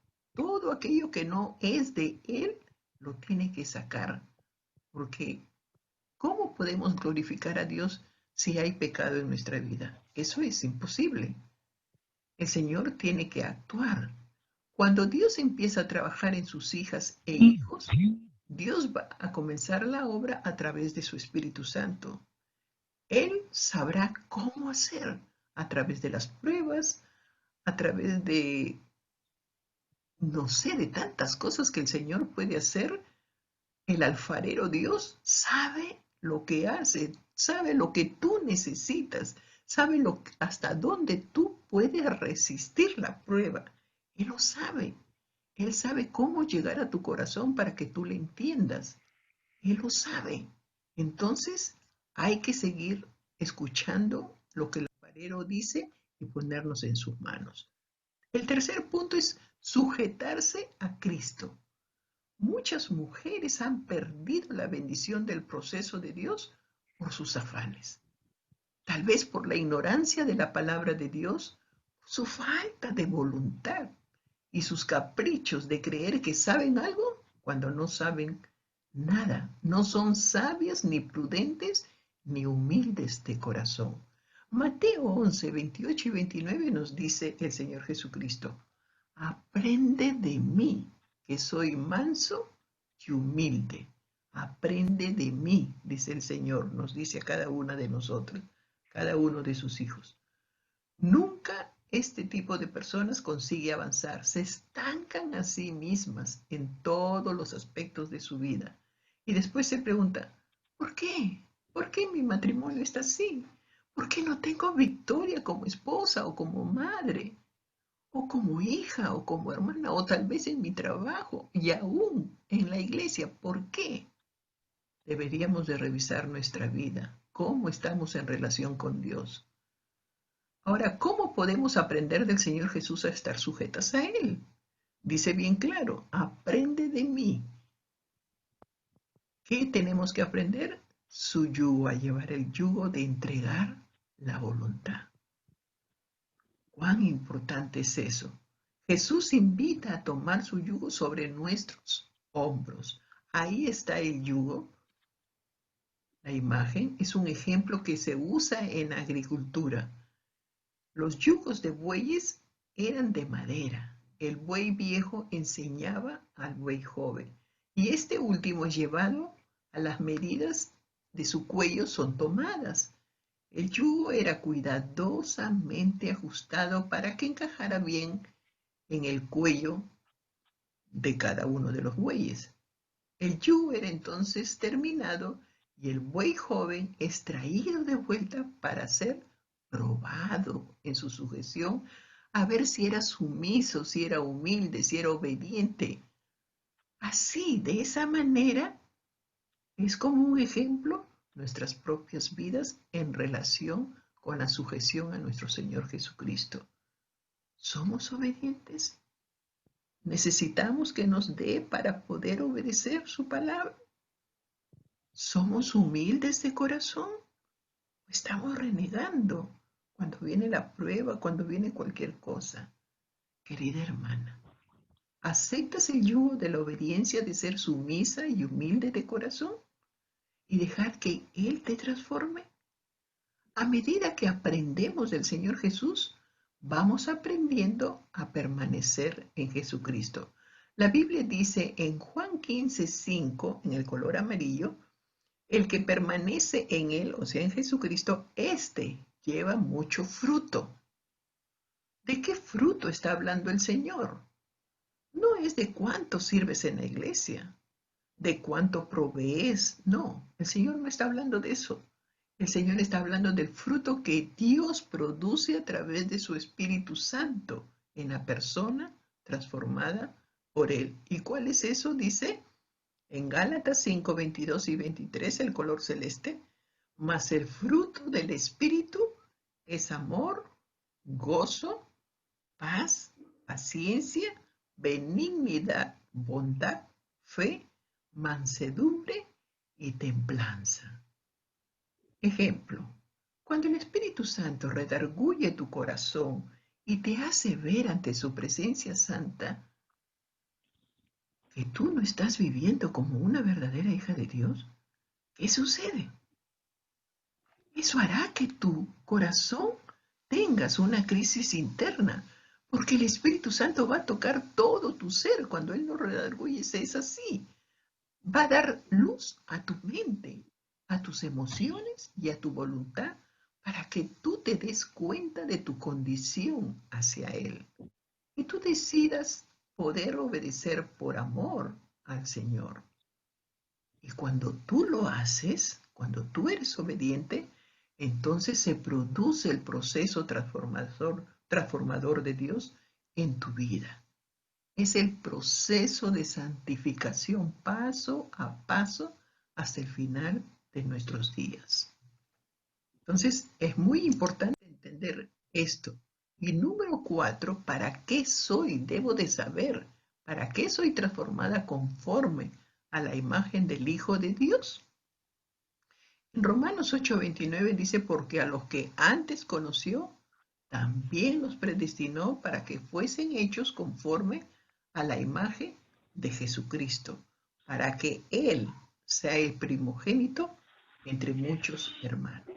que no es de Él, lo tiene que sacar. Porque ¿cómo podemos glorificar a Dios si hay pecado en nuestra vida? Eso es imposible. El Señor tiene que actuar. Cuando Dios empieza a trabajar en sus hijas e hijos, Dios va a comenzar la obra a través de su Espíritu Santo. Él sabrá cómo hacer a través de las pruebas, a través de, no sé, de tantas cosas que el Señor puede hacer. El alfarero Dios sabe lo que hace, sabe lo que tú necesitas, sabe hasta dónde tú puedes resistir la prueba. Él lo sabe. Él sabe cómo llegar a tu corazón para que tú le entiendas. Él lo sabe. Entonces hay que seguir escuchando lo que el alfarero dice y ponernos en sus manos. El tercer punto es sujetarse a Cristo. Muchas mujeres han perdido la bendición del proceso de Dios por sus afanes. Tal vez por la ignorancia de la palabra de Dios, su falta de voluntad y sus caprichos de creer que saben algo cuando no saben nada. No son sabias ni prudentes ni humildes de corazón. Mateo 11, 28 y 29 nos dice el Señor Jesucristo: aprende de mí, que soy manso y humilde. Aprende de mí, dice el Señor, nos dice a cada una de nosotros, cada uno de sus hijos. Nunca este tipo de personas consigue avanzar, se estancan a sí mismas en todos los aspectos de su vida. Y después se pregunta, ¿por qué? ¿Por qué mi matrimonio está así? ¿Por qué no tengo victoria como esposa o como madre? O como hija o como hermana, o tal vez en mi trabajo y aún en la iglesia. ¿Por qué? Deberíamos de revisar nuestra vida, cómo estamos en relación con Dios. Ahora, ¿cómo podemos aprender del Señor Jesús a estar sujetas a Él? Dice bien claro, aprende de mí. ¿Qué tenemos que aprender? Su yugo, a llevar el yugo de entregar la voluntad. ¿Cuán importante es eso? Jesús invita a tomar su yugo sobre nuestros hombros. Ahí está el yugo. La imagen es un ejemplo que se usa en agricultura. Los yugos de bueyes eran de madera. El buey viejo enseñaba al buey joven. Y este último es llevado a las medidas de su cuello son tomadas. El yugo era cuidadosamente ajustado para que encajara bien en el cuello de cada uno de los bueyes. El yugo era entonces terminado y el buey joven es traído de vuelta para ser probado en su sujeción, a ver si era sumiso, si era humilde, si era obediente. Así, de esa manera, es como un ejemplo nuestras propias vidas en relación con la sujeción a nuestro Señor Jesucristo. ¿Somos obedientes? ¿Necesitamos que nos dé para poder obedecer su palabra? ¿Somos humildes de corazón? ¿Estamos renegando cuando viene la prueba, cuando viene cualquier cosa? Querida hermana, ¿aceptas el yugo de la obediencia de ser sumisa y humilde de corazón y dejar que Él te transforme? A medida que aprendemos del Señor Jesús, vamos aprendiendo a permanecer en Jesucristo. La Biblia dice en Juan 15:5, en el color amarillo, el que permanece en Él, o sea, en Jesucristo, éste lleva mucho fruto. ¿De qué fruto está hablando el Señor? No es de cuánto sirves en la iglesia, de cuánto provees. No, el Señor no está hablando de eso. El Señor está hablando del fruto que Dios produce a través de su Espíritu Santo en la persona transformada por Él. ¿Y cuál es eso? Dice en Gálatas 5, 22 y 23, el color celeste, mas el fruto del Espíritu es amor, gozo, paz, paciencia, benignidad, bondad, fe, mansedumbre y templanza. Ejemplo, cuando el Espíritu Santo redarguye tu corazón y te hace ver ante su presencia santa que tú no estás viviendo como una verdadera hija de Dios, ¿qué sucede? Eso hará que tu corazón tengas una crisis interna, porque el Espíritu Santo va a tocar todo tu ser cuando Él nos redarguye, es así. Va a dar luz a tu mente, a tus emociones y a tu voluntad para que tú te des cuenta de tu condición hacia Él y tú decidas poder obedecer por amor al Señor. Y cuando tú lo haces, cuando tú eres obediente, entonces se produce el proceso transformador de Dios en tu vida. Es el proceso de santificación paso a paso hasta el final de nuestros días. Entonces, es muy importante entender esto. Y número 4, ¿para qué soy? Debo de saber ¿Para qué soy transformada conforme a la imagen del Hijo de Dios? En Romanos 8:29 dice, porque a los que antes conoció, también los predestinó para que fuesen hechos conforme a la imagen de Jesucristo, para que Él sea el primogénito entre muchos hermanos.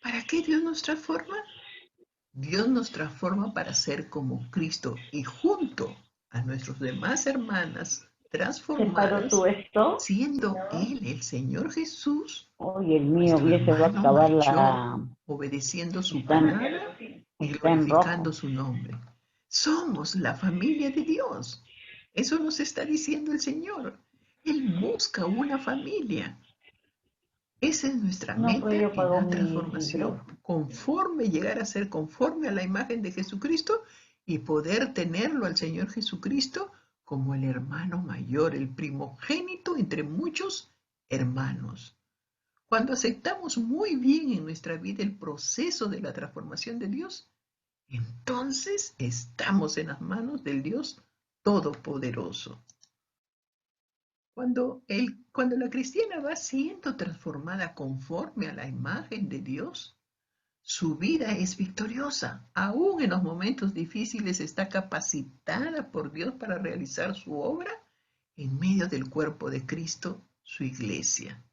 ¿Para qué Dios nos transforma? Dios nos transforma para ser como Cristo y junto a nuestros demás hermanas transformadas, ¿Separó tú esto? siendo Él, el Señor Jesús, Oye, el mío, nuestro ya se va a hermano acabar mayor, obedeciendo su está en, palabra y está en glorificando rojo. su nombre. Somos la familia de Dios. Eso nos está diciendo el Señor. Él busca una familia. Esa es nuestra No, pero meta yo en pago la mi transformación, hidro. llegar a ser conforme a la imagen de Jesucristo y poder tenerlo al Señor Jesucristo como el hermano mayor, el primogénito entre muchos hermanos. Cuando aceptamos muy bien en nuestra vida el proceso de la transformación de Dios, entonces estamos en las manos del Dios Todopoderoso. Cuando la cristiana va siendo transformada conforme a la imagen de Dios, su vida es victoriosa. Aún en los momentos difíciles está capacitada por Dios para realizar su obra en medio del cuerpo de Cristo, su iglesia.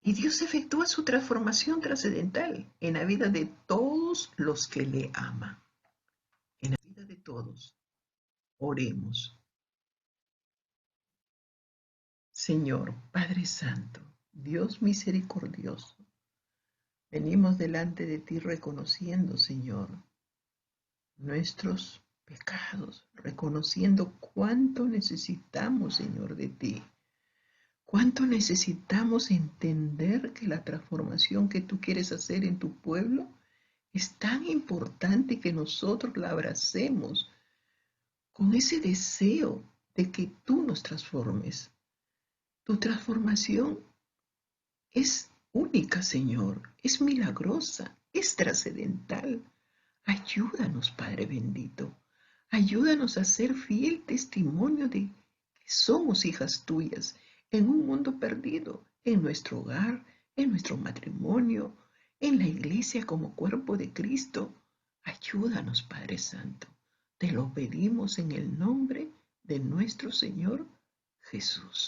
Y Dios efectúa su transformación trascendental en la vida de todos los que le aman. En la vida de todos. Oremos. Señor, Padre Santo, Dios misericordioso, venimos delante de ti reconociendo, Señor, nuestros pecados, reconociendo cuánto necesitamos, Señor, de ti. Cuánto necesitamos entender que la transformación que tú quieres hacer en tu pueblo es tan importante que nosotros la abracemos con ese deseo de que tú nos transformes. Tu transformación es única, Señor, es milagrosa, es trascendental. Ayúdanos, Padre bendito. Ayúdanos a ser fiel testimonio de que somos hijas tuyas en un mundo perdido, en nuestro hogar, en nuestro matrimonio, en la iglesia como cuerpo de Cristo. Ayúdanos, Padre Santo. Te lo pedimos en el nombre de nuestro Señor Jesús.